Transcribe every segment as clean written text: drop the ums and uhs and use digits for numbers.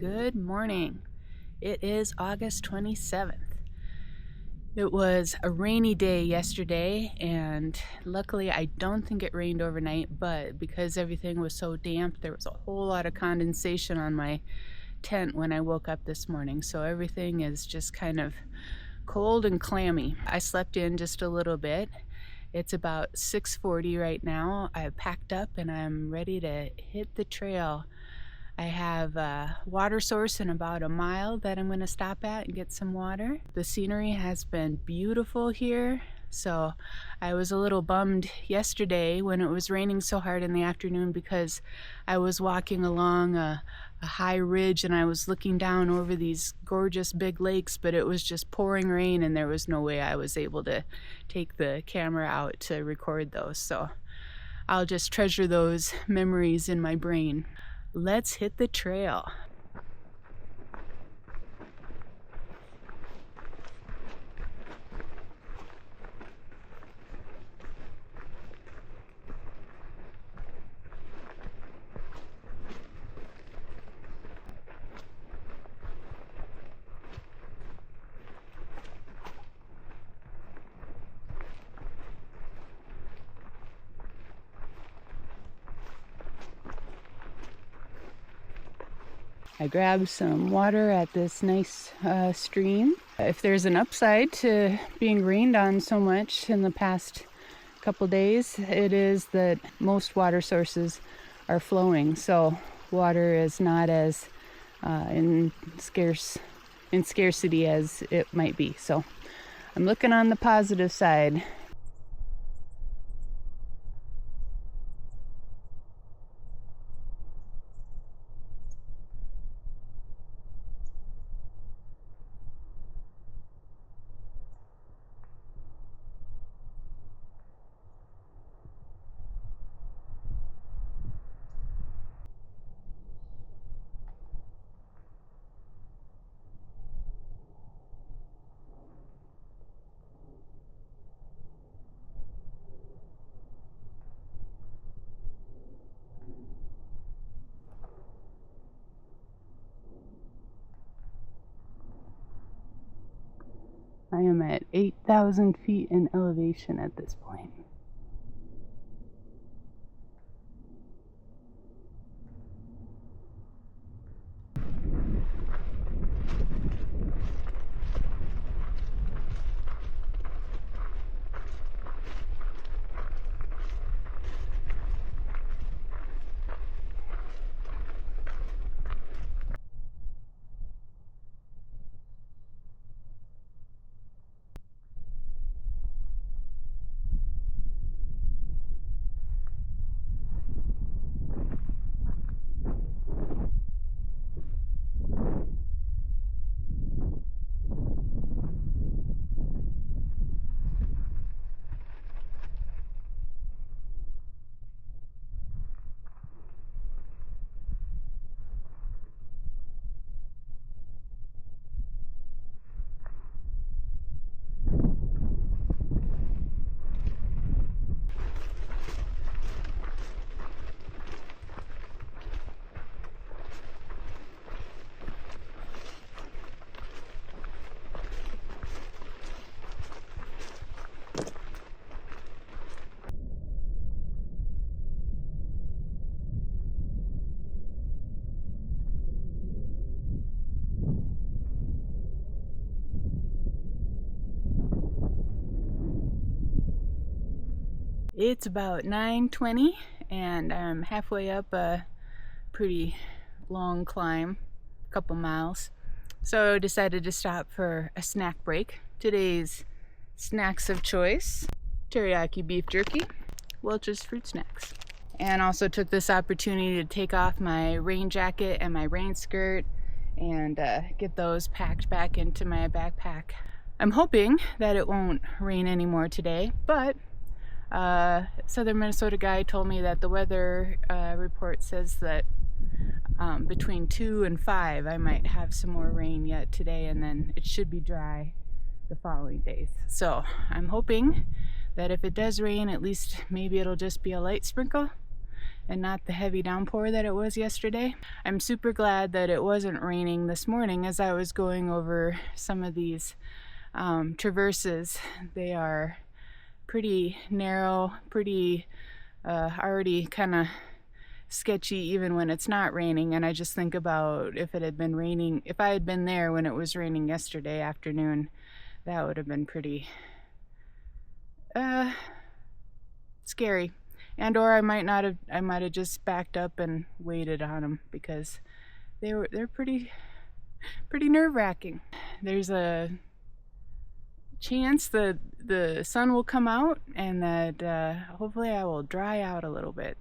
Good morning. It is August 27th. It was a rainy day yesterday, and luckily I don't think it rained overnight, but because everything was so damp, there was a whole lot of condensation on my tent when I woke up this morning, so everything is just kind of cold and clammy. I slept in just a little bit. It's about 6:40 right now. I've packed up and I'm ready to hit the trail. I have a water source in about a mile that I'm going to stop at and get some water. The scenery has been beautiful here, so I was a little bummed yesterday when it was raining so hard in the afternoon because I was walking along a high ridge and I was looking down over these gorgeous big lakes, but it was just pouring rain and there was no way I was able to take the camera out to record those. So I'll just treasure those memories in my brain. Let's hit the trail. I grabbed some water at this nice stream. If there's an upside to being rained on so much in the past couple days, it is that most water sources are flowing, so water is not as in scarcity as it might be. So I'm looking on the positive side. I am at 8,000 feet in elevation at this point. It's about 9:20 and I'm halfway up a pretty long climb, a couple miles. So I decided to stop for a snack break. Today's snacks of choice: teriyaki beef jerky, Welch's fruit snacks. And also took this opportunity to take off my rain jacket and my rain skirt and get those packed back into my backpack. I'm hoping that it won't rain anymore today, but Southern Minnesota guy told me that the weather report says that between 2 and 5 I might have some more rain yet today, and then it should be dry the following days. So I'm hoping that if it does rain, at least maybe it'll just be a light sprinkle and not the heavy downpour that it was yesterday. I'm super glad that it wasn't raining this morning as I was going over some of these traverses. They are pretty narrow, pretty already kind of sketchy even when it's not raining, and I just think about if it had been raining, if I had been there when it was raining yesterday afternoon, that would have been pretty scary. And or I might have just backed up and waited on them because they're pretty nerve-wracking. There's a chance that the sun will come out and that hopefully I will dry out a little bit.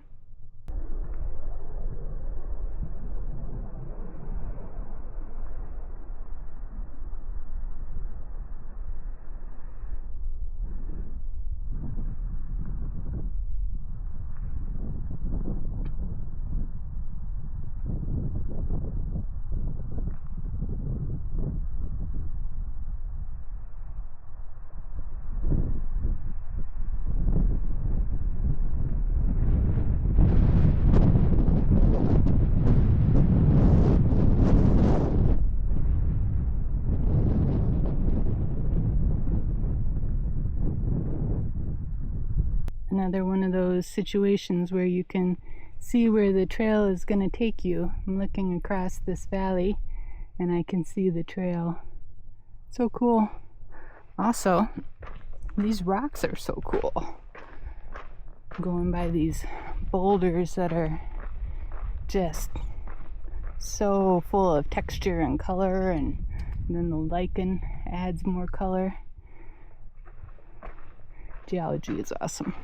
Another one of those situations where you can see where the trail is going to take you. I'm looking across this valley and I can see the trail. So cool. Also, these rocks are so cool. I'm going by these boulders that are just so full of texture and color, and then the lichen adds more color. Geology is awesome.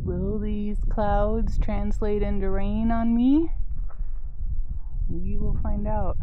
Will these clouds translate into rain on me? We will find out.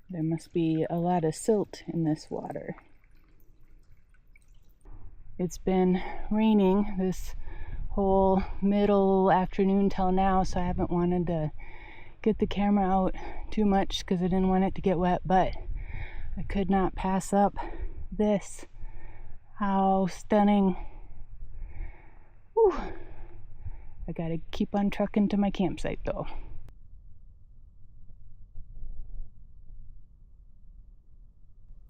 There must be a lot of silt in this water. It's been raining this whole middle afternoon till now, so I haven't wanted to get the camera out too much because I didn't want it to get wet, but I could not pass up this. How stunning. Whew. I gotta keep on trucking to my campsite though.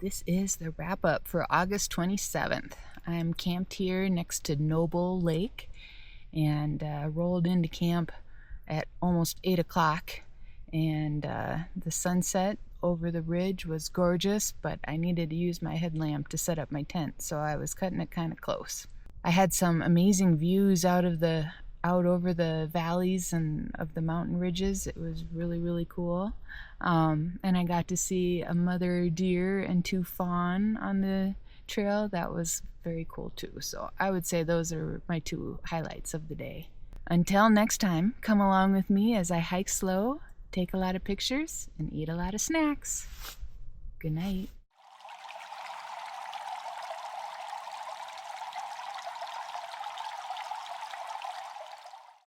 This is the wrap up for August 27th. I'm camped here next to Noble Lake and rolled into camp at almost 8 o'clock. And the sunset over the ridge was gorgeous, but I needed to use my headlamp to set up my tent, so I was cutting it kind of close. I had some amazing views out over the valleys and of the mountain ridges. It was really, really cool. And I got to see a mother deer and 2 fawn on the trail. That was very cool too. So I would say those are my 2 highlights of the day. Until next time, come along with me as I hike slow, take a lot of pictures, and eat a lot of snacks. Good night.